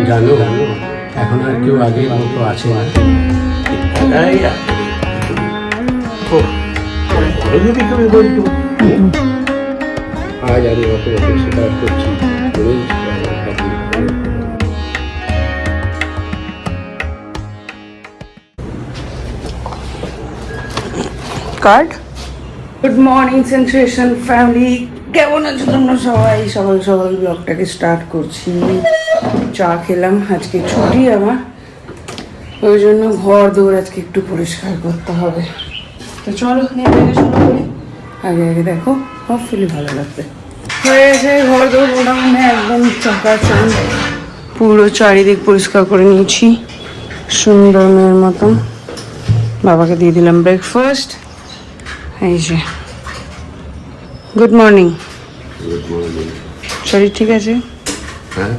জানো এখন আর কেউ আগের মতো আছে না। আজ আমি অত বছর স্বীকার করছি card. Good morning sensation family, কেমন আছো তোমরা সবাই? সকাল সকাল ব্লগটাকে স্টার্ট করছি। চা খেলাম, আজকে ছুটি আমার, ওই জন্য ঘর দৌড় আজকে একটু পরিষ্কার করতে হবে। তো চলো নেমে শুরু করি। আগে আগে দেখো, হোপফুলি ভালো লাগবে। হয়ে গেছে ঘর দৌড় মোটামুটি একদম চকাচক, পুরো চারিদিক পরিষ্কার করে নিয়েছি সুন্দর মেয়ের মতন। বাবাকে দিয়ে দিলাম ব্রেকফাস্ট। এই যে গুড মর্নিং। শরীর ঠিক আছে? হ্যাঁ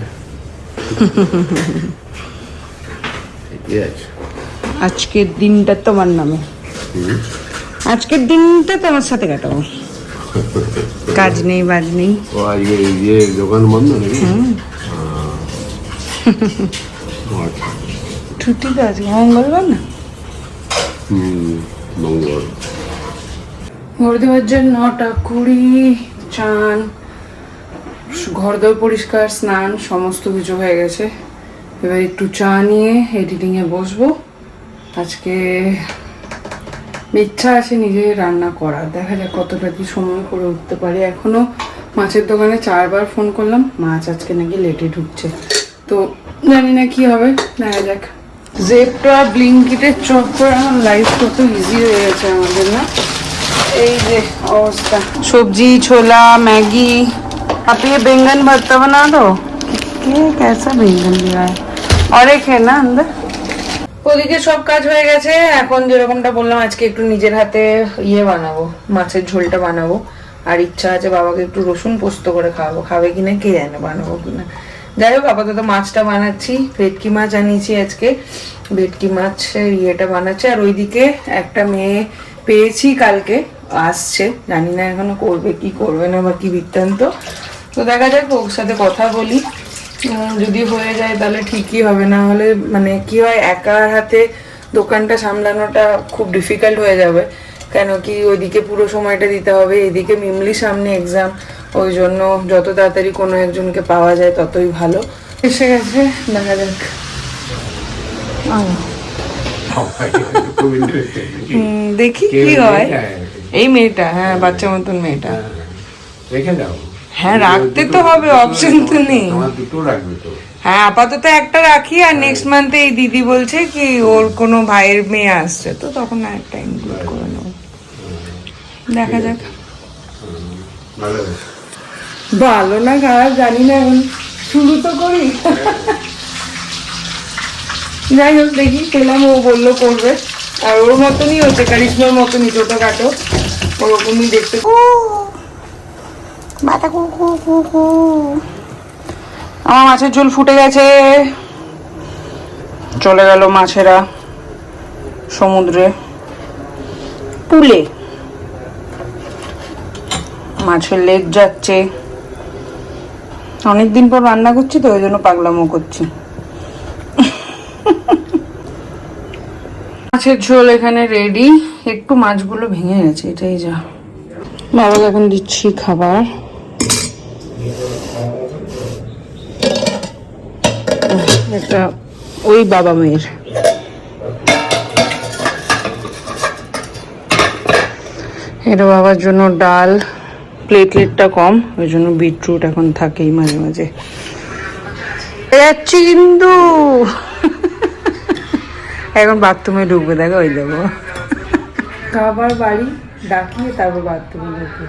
ঠিকই আছে। আজকের দিনটা তোমার নামে, আজকের দিনটা তোমার সাথে কাটাবো। কাজ নেই বাজ নেই। ও আজকে ইয়ে দোকান বন্ধ নাকি? ছুটি তো আজকে মঙ্গলবার না? মঙ্গল। ঘরে বাজে 9:20। চান, ঘর দর পরিষ্কার, স্নান সমস্ত কিছু হয়ে গেছে। এবার একটু চা নিয়ে এডিটিংয়ে বসবো। আজকে ইচ্ছা আছে নিজে রান্না করার, দেখা যাক কতটা কি সময় করে উঠতে পারি। এখনো মাছের দোকানে 4বার ফোন করলাম, মাছ আজকে নাকি লেটে ঢুকছে, তো জানি না কি হবে, দেখা যাক। জেপটা ব্লিঙ্কিটের চক্কর আমার লাইফ কত ইজি হয়ে গেছে আমাদের না। এই যে অবস্থা, সবজি ছোলা मैगी। आप ये बैंगन भरता बना दो। ये कैसा बैंगन दिया है? और एक है ना अंदर। ওদিকে সব কাজ হয়ে গেছে। এখন যেরকমটা বললাম, আজকে একটু নিজের হাতে ইয়ে বানাবো, মাছের ঝোলটা বানাবো। আর ইচ্ছা আছে বাবাকে একটু রসুন পোস্ত করে খাওয়াবো, খাবে কিনা কে জানে, বানাবো কিনা। যাই হোক, আপাতত মাছটা বানাচ্ছি। ভেটকি মাছ আনিয়েছি আজকে, ভেটকি মাছের ইয়েটা বানাচ্ছে। আর ওইদিকে একটা মেয়ে পেয়েছি কালকে, আসছে, জানি না এখনো করবে কি করবে না বা কি বৃত্তান্ত। তো দেখা যাক, ওর সাথে কথা বলি। যদি হয়ে যায় তাহলে ঠিকই হবে, না হলে মানে কি হয়, একার হাতে দোকানটা সামলানোটা খুব ডিফিকাল্ট হয়ে যাবে। কেন কি ওইদিকে পুরো সময়টা দিতে হবে, এদিকে মিমলির সামনে এক্সাম, ওই জন্য যত তাড়াতাড়ি কোনো একজনকে পাওয়া যায় ততই ভালো। এসে গেছে, দেখা যাক। দেখি কি হয়। এই মেয়েটা, হ্যাঁ বাচ্চা মতন মেয়েটা। রেখে দাও। হ্যাঁ রাখতে তো হবে, অপশন তো নেই। দুটো রাখবে তো? হ্যাঁ আপাতত একটা রাখি, আর নেক্সট মান্থে এই দিদি বলছে কি ওর কোনো ভাইয়ের মেয়ে আসছে, তো তখন একটা ইনক্লুড করে নেবো। দেখা যাক। ভালো না খারাপ জানি না, এখন শুরু তো করি। যাই হোক দেখি, পেলাম, ও বললো করবে। আর ওর মতনই হচ্ছে, কারিশমার মতনই, ছোটখাটো ওরকমই দেখতে। আমার মাছের ঝোল ফুটে গেছে, চলে গেল মাছেরা সমুদ্রে, পুলে। মাছের লেজ যাচ্ছে। অনেকদিন পর রান্না করছি তো, ওই জন্য পাগলামো করছি। মাছের ঝোল এখানে রেডি। একটু মাছগুলো ভেঙে গেছে, এটাই যা। বাবাকে এখন দিচ্ছি খাবার। একটা ওই বাবা মেয়ের। এটা বাবার জন্য ডাল, প্লেটলেটটা কম, ওই জন্য বিটরুট এখন থাকেই মাঝে মাঝে। যাচ্ছি কিন্তু এখন বাথরুমে ঢুকবে, দেখো ওই যাবো। খাবার বাড়ি ডাকিয়ে তারপর বাথরুমে ঢুকে,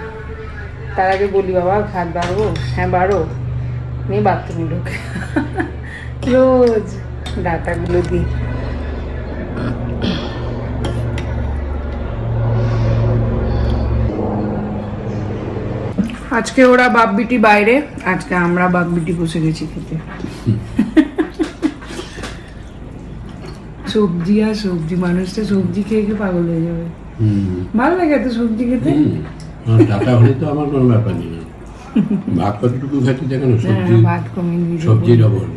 তার আগে বলি বাবা ভাত বাড়বো, হ্যাঁ বাড়ো, নিয়ে বাথরুমে ঢুকে রোজ ডাটাগুলো দিই। আজকে ওরা বাপ বিটি বাইরে, আজকে আমরা বাপ বিটি বসে গেছি খেতে। সবজি আর সবজি, মানুষটা সবজি খেয়ে খেয়ে পাগল হয়ে যাবে। ভালো লাগে এত সবজি খেতে। টাকা হলে তো আমার কোনো ব্যাপার নেই, ভাত কতটুকু খাচ্ছি দেখেন, সবজি ভাত কমিয়ে, সবজি ডবল।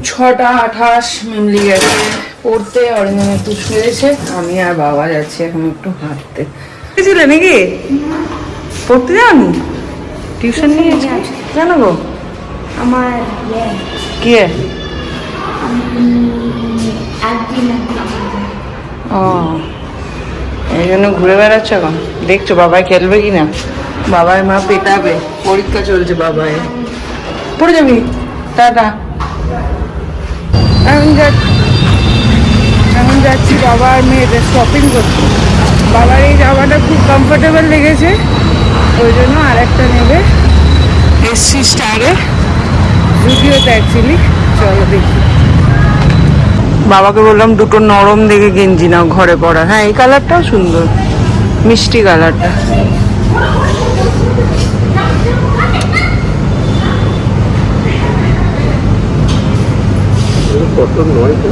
6:28 মিমলি গেছে পড়তে, অরিন্দম একটু শুয়েছে, আমি আর বাবা যাচ্ছি এখন একটু হাঁটতে। ছিলে নাকি পড়তে যাওনি? টিউশন নিয়ে জানো গো আমার কি ও এই জন্য ঘুরে বেড়াচ্ছ এখন? দেখছো বাবাই খেলবে কিনা? বাবাই মা পেটাবে, পরীক্ষা চলছে বাবাই। পড়ে যাবি? টাটা। এখন যাচ্ছি বাবা আর মেয়েদের শপিং করতে। বাবার এই জামাটা খুব কমফোর্টেবল লেগেছে, ওই জন্য আর একটা নেবে। এসছি স্টারে, জুডিওতে অ্যাকচুয়ালি। চলো দেখি। বাবাকে বললাম দুটো নরম দেখে গেঞ্জি নাও ঘরে পরা। হ্যাঁ এই কালারটাও সুন্দর, মিষ্টি কালারটা। কটন নয় তো?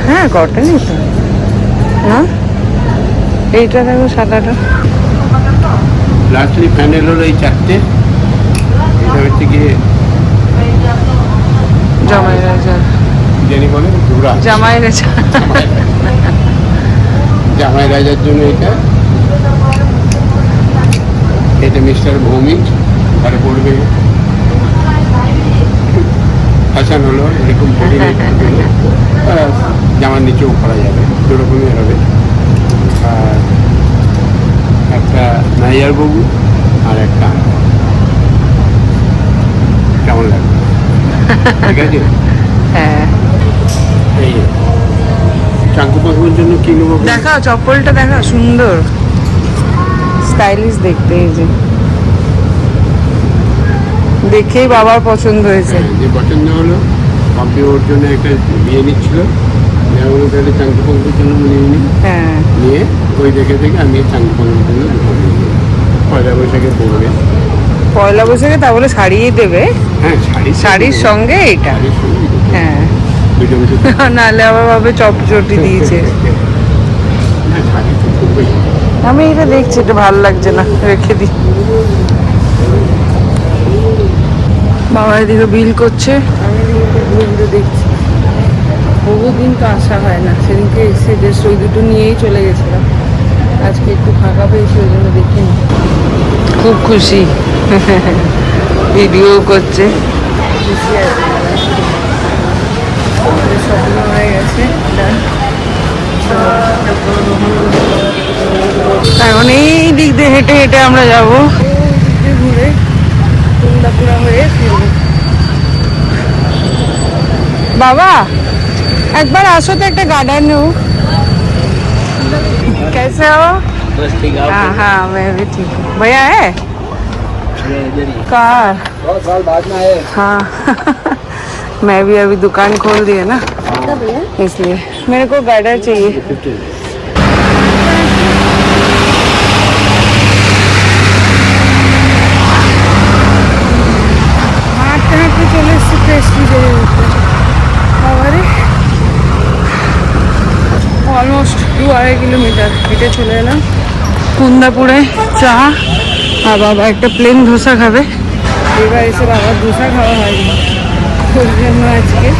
হ্যাঁ কটনই তো না? এইটা দেখো সাদাটা। লাস্টলি প্যানেল হলো এই চারটে। এটা হচ্ছে গিয়ে জামাই রাজা, জানি বলে ঘোড়া, জামাই রাজা। জামাই রাজার জন্য এটা। এটা মিস্টার ভৌমিক ঘরে পড়বে। ফ্যাশন হলো এরকম বডি জামার নিচেও করা যাবে, দুরকমই হবে। আর একটা নাইয়ার বাবু আর একটা কেমন লাগবে? ঠিক আছে। হ্যাঁ এই চাঙ্কু পাকুর জন্য কি নেবো? দেখা চপ্পলটা দেখা, সুন্দর স্টাইলিশ দেখতে। এই যে দেখেই বাবার পছন্দ হয়েছে। যে পছন্দ হলো পম্পি ওর জন্য একটা বিয়ে নিচ্ছিল, যেমন তাহলে চাঙ্কু পাকুর জন্য নিয়ে নিই। হ্যাঁ নিয়ে ওই দেখে আমি চাঙ্কু পাকুর জন্য দুটো নিয়ে নিই। পয়লা বৈশাখে পড়বে। পয়লা বৈশাখে তা বলে শাড়িই দেবে? হ্যাঁ শাড়ির সঙ্গে এইটা। শাড়ির সঙ্গে হ্যাঁ দুটো মিশে। নাহলে আবার ভাবে চপচটি দিয়েছে। হ্যাঁ শাড়ি তো খুবই। আমি এটা দেখছি, এটা ভালো লাগছে না, রেখে দিই। বাবা এদিকে বিল করছে, আমি এদিকে ঘুরে ঘুরে দেখছি। বহুদিন তো আসা হয় না, সেদিনকে এসে জাস্ট ওই দুটো নিয়েই চলে গেছিলাম। আজকে একটু ফাঁকা পেয়েছি, ওই জন্য দেখিনি। খুব খুশি, ভিডিও করছে, খুশি আছে। শপিং হয়ে গেছে, এখন এই দিক দিয়ে হেঁটে হেঁটে আমরা যাবো, ঘুরে কুন্দাপুরা হয়ে ফিরবো। বাবা একবার আসো তো, একটা গার্डन हो। कैसे हो? बस ठीक है। हाँ हाँ मैं भी ठीक हूँ। भैया है कार? बहुत साल बाद में आए। हाँ मैं भी अभी दुकान खोल दी है ना, इसलिए मेरे को गार्डन चाहिए। হাঁটতে হাঁটতে চলে এসছি প্রেস্টিজের উপরে। বাবারে অলমোস্ট 2-2.5 কিলোমিটার হেঁটে চলে এলাম কুন্দাপুরে। চা আর বাবা একটা প্লেন ধোসা খাবে। এবার এসে বাবার ধোসা খাওয়া হয়নি, ওই জন্য আজকে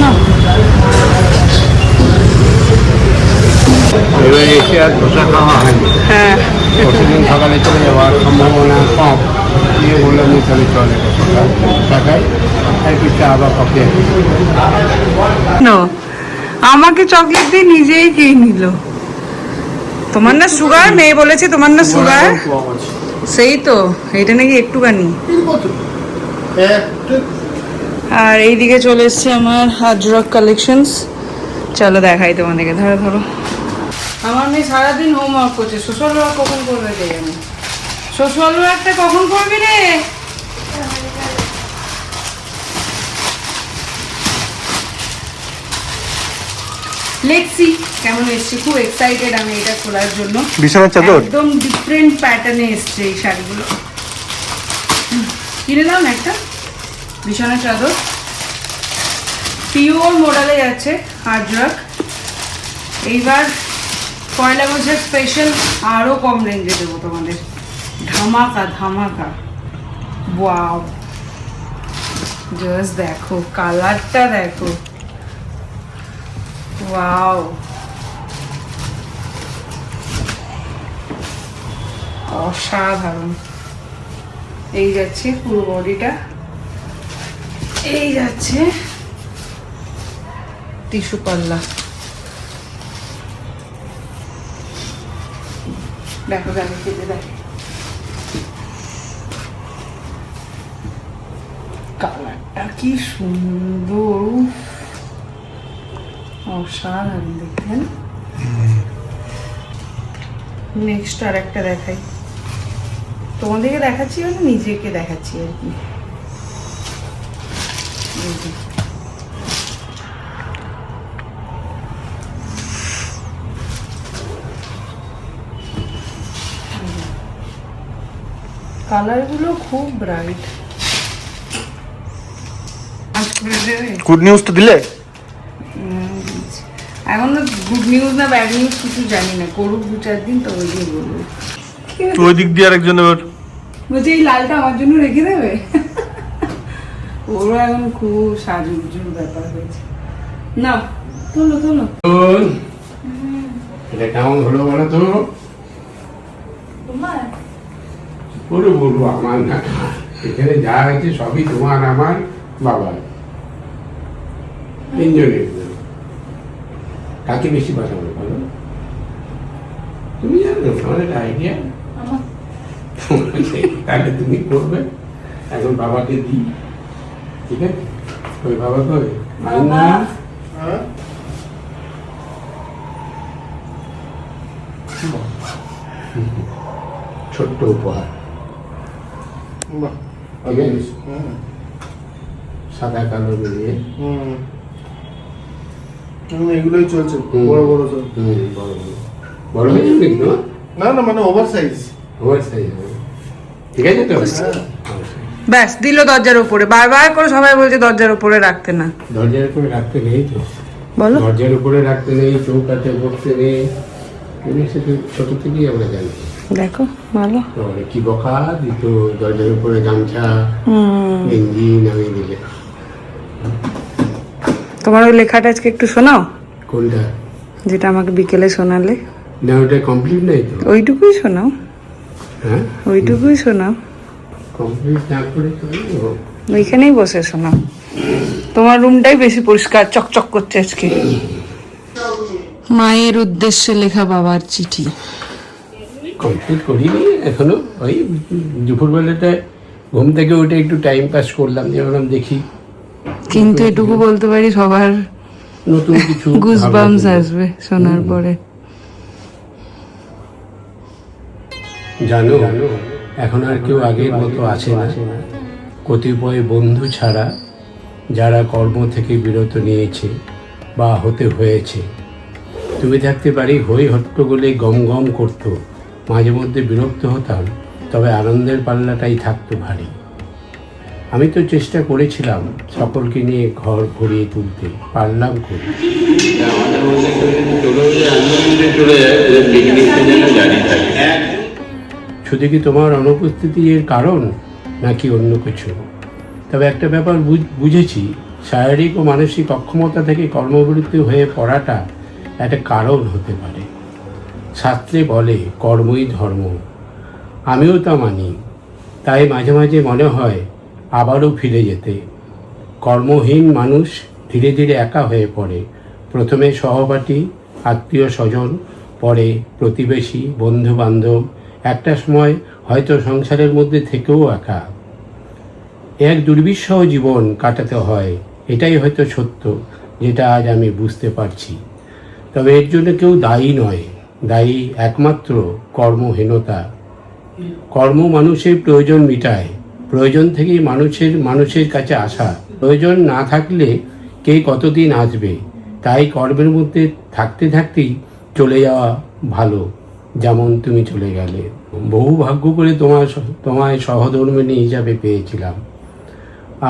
না। এবার এসে আর ধোসা খাওয়া হয়নি। হ্যাঁ প্রতিদিন সকালে চলে যাওয়ার সম্ভাবনা কম। দিয়ে বললাম যে তাহলে চলে টাকায় একটু চা বা কফি। আমাকে চকলেট দিয়ে নিজেই খেয়ে নিল। তোমার না সুগার, মেয়ে বলেছে তোমার না সুগার। সেই তো, এটা নাকি একটুখানি। আর এইদিকে চলে এসছে আমার আজরক কালেকশনস। চলো দেখাই তোমাদেরকে, ধরো ধরো। আমার মেয়ে সারাদিন হোমওয়ার্ক করছে, সোশ্যাল ওয়ার্ক কখন করবে কে জানে। সোশ্যাল ওয়ার্কটা কখন করবি রে? লেটস সি কেমন এসছে। খুব এক্সাইটেড আমি এটা খোলার জন্য। বিছানার চাদর একদম ডিফারেন্ট প্যাটার্নে এসছে এই শাড়িগুলো। কিনে দাও না একটা বিছানার চাদর, পিওর মডেলে যাচ্ছে আজরক। এইবার পয়লা বৈশাখ স্পেশাল আরও কম রেঞ্জে দেবো তোমাদের, ধামাকা ধামাকা। ওয়াও, জাস্ট দেখো কালারটা দেখো, ওয়াও অসাধারণ। এই যাচ্ছে পুরো বডিটা, এই যাচ্ছে টিস্যু পাল্লা। দেখো গানে খেতে দেখে কালারটা কি সুন্দর, অসাধারণ দেখেন। নেক্সট আর একটা দেখাই, তোমাদেরকে দেখাচ্ছি মানে নিজেকে দেখাচ্ছি আর কি। এই যে। কালারগুলো খুব ব্রাইট। গুড নিউজ তো দিলে? এখন তো গুড নিউজ না ব্যাড নিউজ কিছু জানি না, করুক 2-4 দিন তবে দিয়ে বলবো। তো ওই দিক দিয়ে আরেকজন এবার বলছে এই লালটা আমার জন্য রেখে দেবে। ওরও এখন খুব সাজুগুজুর ব্যাপার হয়েছে। না তোলো তোলো। এটা কেমন হলো বলো তো? ওরে বলবো আমার না, এখানে যা আছে সবই তোমার আমার বাবার, তিনজনের। কাকে বেশি পাঠাবো বলো? তুমি জানো আমার একটা আইডিয়া, তাহলে তুমি করবে। এখন বাবাকে দিই, ঠিক আছে? ওই বাবা কই? আয়না ছোট্ট উপহার, ঠিক আছে? সাদা কালো মিলিয়ে এগুলোই চলছে, হুম। বড় বড় সব। বড় বড় হয়েছে কিন্তু, না না, মানে ওভার সাইজ। ওভার সাইজ হবে, ঠিক আছে তো? ব্যাস দিল দরজার উপরে, বারবার করে সবাই বলছে দরজার উপরে রাখতে না। দরজার উপরে রাখতে নেই তো, বলো দরজার উপরে রাখতে নেই, চৌকাঠে বসতে নেই, এগুলো সেটা ছোট থেকেই আমরা জানি। দেখো ভালো। তাহলে কি বকা দিত, দরজার উপরে গামছা গেঞ্জি নামিয়ে দিলে। তোমার ওই লেখাটা আজকে একটু শোনাও, কোনটা? যেটা আমাকে বিকেলে শোনালে। না ওটা কমপ্লিট নেই তো। ওইটুকুই শোনাও, হ্যাঁ ওইটুকুই শোনাও, কমপ্লিট না করে তো ওইখানেই বসে শোনাও। তোমার রুমটাই বেশি পরিষ্কার চকচক করছে আজকে। মায়ের উদ্দেশ্যে লেখা বাবার চিঠি। কমপ্লিট করিনি এখনো, ওই দুপুরবেলাটায় ঘুম থেকে উঠে একটু টাইম পাস করলাম, যে ভাবলাম দেখি কিন্তু এটুকু বলতে পারি সবার নতুন কিছু গুজবাম্পস ভাবনা আসবে শোনার পরে। জানো এখন আর কেউ আগের মতো আছে না, কতিপয় বন্ধু ছাড়া যারা কর্ম থেকে বিরত নিয়েছে বা হতে হয়েছে। তুমি থাকতে পারি হই হট্টগোলে গম গম করতো, মাঝে মধ্যে বিরক্ত হতাম, তবে আনন্দের পাল্লাটাই থাকতো ভারী। আমি তো চেষ্টা করেছিলাম সকলকে নিয়ে ঘর ভরিয়ে তুলতে, পারলাম করি। শুধু কি তোমার অনুপস্থিতি এর কারণ নাকি অন্য কিছু? তবে একটা ব্যাপার বুঝেছি, শারীরিক ও মানসিক অক্ষমতা থেকে কর্মবিরতি হয়ে পড়াটা একটা কারণ হতে পারে। শাস্ত্রে বলে কর্মই ধর্ম, আমিও তা মানি। তাই মাঝে মাঝে মনে হয় আবারও ফিরে যেতে। কর্মহীন মানুষ ধীরে ধীরে একা হয়ে পড়ে, প্রথমে সহপাঠী, আত্মীয় স্বজন, পরে প্রতিবেশী, বন্ধু বান্ধব, একটা সময় হয়তো সংসারের মধ্যে থেকেও একা। এক দুর্বিষহ জীবন কাটাতে হয়, এটাই হয়তো সত্য, যেটা আজ আমি বুঝতে পারছি। তবে এর জন্য কেউ দায়ী নয়, দায়ী একমাত্র কর্মহীনতা। কর্ম মানুষের প্রয়োজন মিটায়, প্রয়োজন থেকেই মানুষের কাছে আসা। প্রয়োজন না থাকলে কে কতদিন আসবে? তাই কর্মের মধ্যে থাকতে থাকতেই চলে যাওয়া ভালো, যেমন তুমি চলে গেলে। বহু ভাগ্য করে তোমায় সহধর্মিণী হিসাবে পেয়েছিলাম।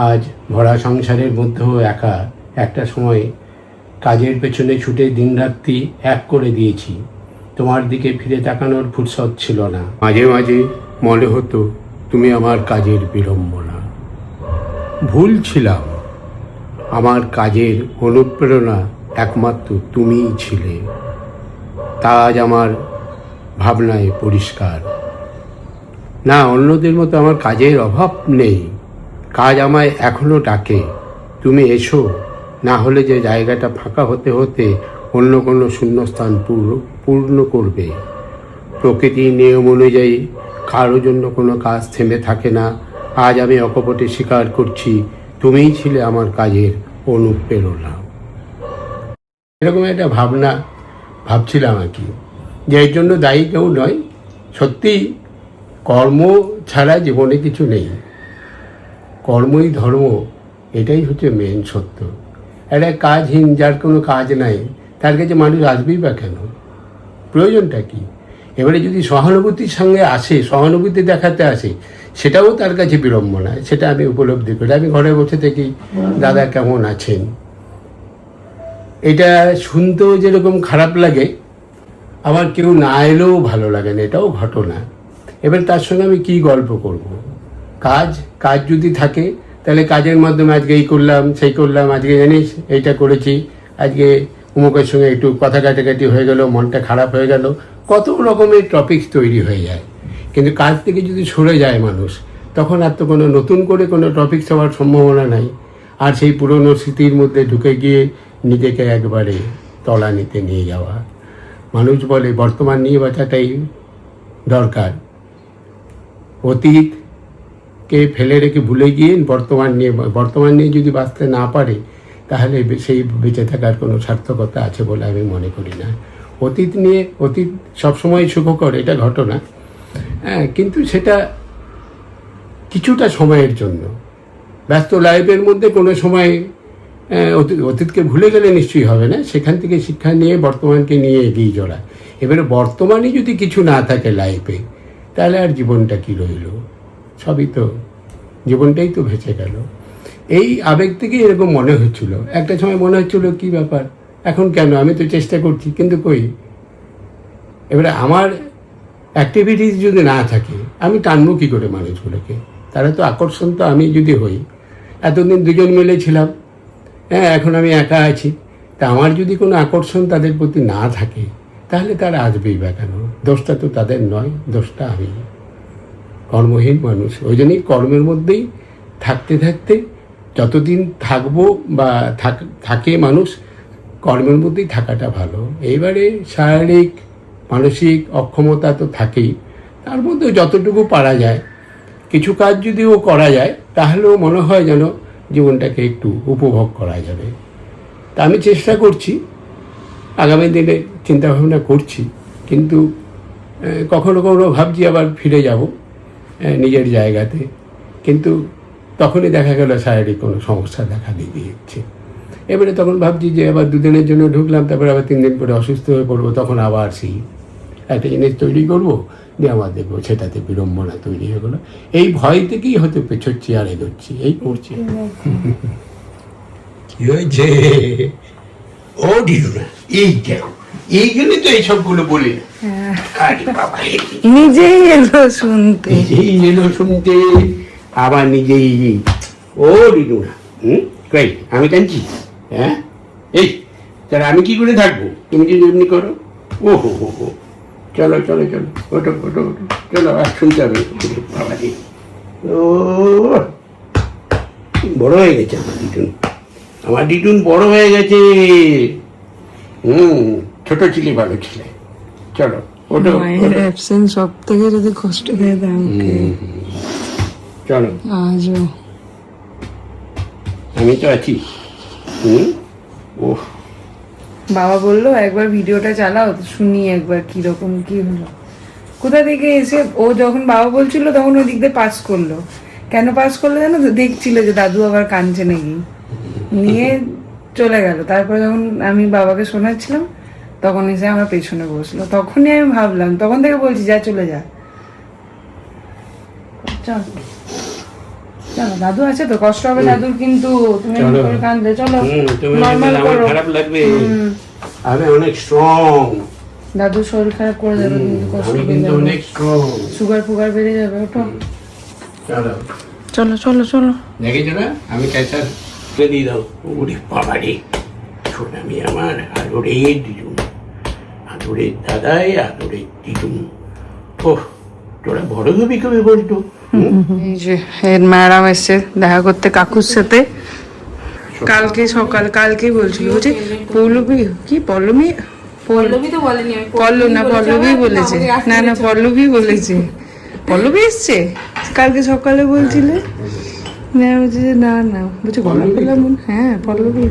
আজ ভরা সংসারের মধ্যেও একা, একটা সময় কাজের পেছনে ছুটে দিনরাত্রি এক করে দিয়েছি। তোমার দিকে ফিরে তাকানোর ফুরসত ছিল না। মাঝে মাঝে মনে হতো তুমি আমার কাজের বিড়ম্বনা। ভুল ছিলাম, আমার কাজের অনুপ্রেরণা একমাত্র তুমিই ছিলে। তা আজ আমার ভাবনায় পরিষ্কার। না, অন্যদের মতো আমার কাজের অভাব নেই, কাজ আমায় এখনও ডাকে, তুমি এসো, না হলে যে জায়গাটা ফাঁকা হতে হতে অন্য কোনো শূন্যস্থান পূর্ণ করবে। প্রকৃতির নিয়ম অনুযায়ী কারো জন্য কোনো কাজ থেমে থাকে না। আজ আমি অকপটে স্বীকার করছি, তুমিই ছিলে আমার কাজের অনুপ্রেরণা। এরকম একটা ভাবছিলাম আর কি, যে এর জন্য দায়ী কেউ নয়। সত্যিই কর্ম ছাড়া জীবনে কিছু নেই, কর্মই ধর্ম, এটাই হচ্ছে মেন সত্য। একটা কাজহীন, যার কোনো কাজ নাই, তার কাছে মানুষ আসবেই বা কেন? প্রয়োজনটা কি? এবারে যদি সহানুভূতির সঙ্গে আসে, সহানুভূতি দেখাতে আসে, সেটাও তার কাছে বিড়ম্বনা। সেটা আমি উপলব্ধি করি। আমি ঘরে বসে থেকে দাদা কেমন আছেন, এটা শুনতেও যেরকম খারাপ লাগে, আবার কেউ না এলেও ভালো লাগে না, এটাও ঘটনা। এবার তার সঙ্গে আমি কি গল্প করব? কাজ যদি থাকে তাহলে কাজের মাধ্যমে আজকে এই করলাম, সেই করলাম, আজকে জানিস এইটা করেছি, আজকে অমুকের সঙ্গে একটু কথা কাটাকাটি হয়ে গেল, মনটা খারাপ হয়ে গেল, কত রকমের টপিকস তৈরি হয়ে যায়। কিন্তু কাজ থেকে যদি সরে যায় মানুষ, তখন আর তো কোনো নতুন করে কোনো টপিকস হওয়ার সম্ভাবনা নাই। আর সেই পুরনো স্মৃতির মধ্যে ঢুকে গিয়ে নিজেকে একবারে তলানিতে নিয়ে যাওয়া। মানুষ বলে বর্তমান নিয়ে বাঁচাটাই দরকার। অতীতকে ফেলে রেখে ভুলে গিয়ে বর্তমান নিয়ে যদি বাঁচতে না পারে, তাহলে সেই বেঁচে থাকার কোনো সার্থকতা আছে বলে আমি মনে করি না। অতীত সবসময় সুখকর, এটা ঘটনা, হ্যাঁ, কিন্তু সেটা কিছুটা সময়ের জন্য। ব্যস্ত লাইফের মধ্যে কোনো সময় অতীতকে ভুলে গেলে নিশ্চয়ই হবে না। সেখান থেকে শিক্ষা নিয়ে বর্তমানকে নিয়ে এগিয়ে চলা। এবারে বর্তমানে যদি কিছু না থাকে লাইফে, তাহলে আর জীবনটা কি রইল? সবই তো, জীবনটাই তো ভেসে গেল। এই আবেগ থেকে এরকম মনে হচ্ছিল। একটা সময় মনে হচ্ছিল কি ব্যাপার, এখন কেন, আমি তো চেষ্টা করছি, কিন্তু কই। এবারে আমার অ্যাক্টিভিটিস যদি না থাকে, আমি টানবো কী করে মানুষগুলোকে? তারা তো আকর্ষণ তো আমি যদি হই, এতদিন দুজন মিলে ছিলাম, হ্যাঁ, এখন আমি একা আছি, তা আমার যদি কোনো আকর্ষণ তাদের প্রতি না থাকে, তাহলে তারা আসবেই বা কেন? দোষটা তো তাদের নয়, দোষটা আমি। কর্মহীন মানুষ, ওই জন্যই কর্মের মধ্যেই থাকতে থাকতে যতদিন থাকবো বা থাকে মানুষ, কর্মের মধ্যেই থাকাটা ভালো। এইবারে শারীরিক মানসিক অক্ষমতা তো থাকেই, তার মধ্যে যতটুকু পারা যায়, কিছু কাজ যদিও করা যায়, তাহলেও মনে হয় যেন জীবনটাকে একটু উপভোগ করা যাবে। তা আমি চেষ্টা করছি, আগামী দিনে চিন্তাভাবনা করছি, কিন্তু কখনো কখনো ভাবছি আবার ফিরে যাব নিজের জায়গাতে, কিন্তু তখনই দেখা গেল শারীরিক কোনো সমস্যা দেখা দিয়েছে। এবারে তখন ভাবছি যে আবার দুদিনের জন্য ঢুকলাম, তারপরে আবার 3 দিন পরে অসুস্থ হয়ে পড়বো, তখন আবার সেই একটা জিনিস তৈরি করবো, দিয়ে আবার দেখবো সেটাতে বিড়ম্বনা তৈরি হয়ে গেলো। এই ভয় থেকেই হয়তো পেছোচ্ছি আর এগোচ্ছি, এই করছি। কি হয়েছে? ও দিদুরা, এইখানে তো এইসবগুলো বলি না। আরে বাবা, নিজেই এলো শুনতে, আবার নিজেই। ও দিদুরা, কই আমি কাঁদছি? হ্যাঁ, এই তাহলে আমি কি করে থাকবো? তুমি যদি এমনি করো। ও হো হো হো, চলো চলো চলো, ওটো ওটো ওটো, চলো আর শুনতে হবে। বাবা রে, ও বড় হয়ে গেছে আমার ডিটুন বড় হয়ে গেছে। ছোট ছিলে ভালো ছিলে। চলো ওটো, মায়ের অ্যাবসেন্স সব থেকে যদি কষ্ট দেয় আমাকে। চলো, আজও আমি তো আছি। ও বাবা বললো একবার ভিডিওটা চালাও, শুনি একবার কিরকম কি হলো। কোথা থেকে এসে ও যখন বাবা বলছিল, তখন ওই দিক দিয়ে পাস করলো। কেন পাস করলো জানো তো? দেখছিল যে দাদু আবার কাঁদছে নাকি, নিয়ে চলে গেল। তারপরে যখন আমি বাবাকে শোনাচ্ছিলাম, তখন এসে আমার পেছনে বসলো। তখনই আমি ভাবলাম, তখন থেকে বলছি যা চলে যা, চল চলো, দাদু আছে তো, কষ্ট হবে দাদুর, কিন্তু তুমি কাঁদলে চলো, নর্মাল করো, খারাপ লাগবে। আমি অনেক স্ট্রং, দাদুর শরীর খারাপ করে যাবে, কিন্তু কষ্ট আমি কিন্তু অনেক স্ট্রং। সুগার ফুগার বেড়ে যাবে, ওঠো। চলো চলো চলো চলো। দেখেছো না আমি ক্যান্সার তুলে দিয়ে দাও। ওরে বাবা রে, সোনামি আমার আদরের দিদুন, আদরের দাদাই আদরের দিদুন। ওহ, তোরা বড় হবি কবে বলতো? এই যে এর ম্যাডাম এসছে দেখা করতে কাকুর সাথে। কালকেই বলছিল যে পল্লবী কি পল্লবী পল্লবী তো বলেনি, আমি পল্লবী বলেছে। না পল্লবী বলেছে। পল্লবী এসছে কালকে সকালে বলছিলে। না বলছে যে না বলছে গলা পেলাম। হ্যাঁ পল্লবী।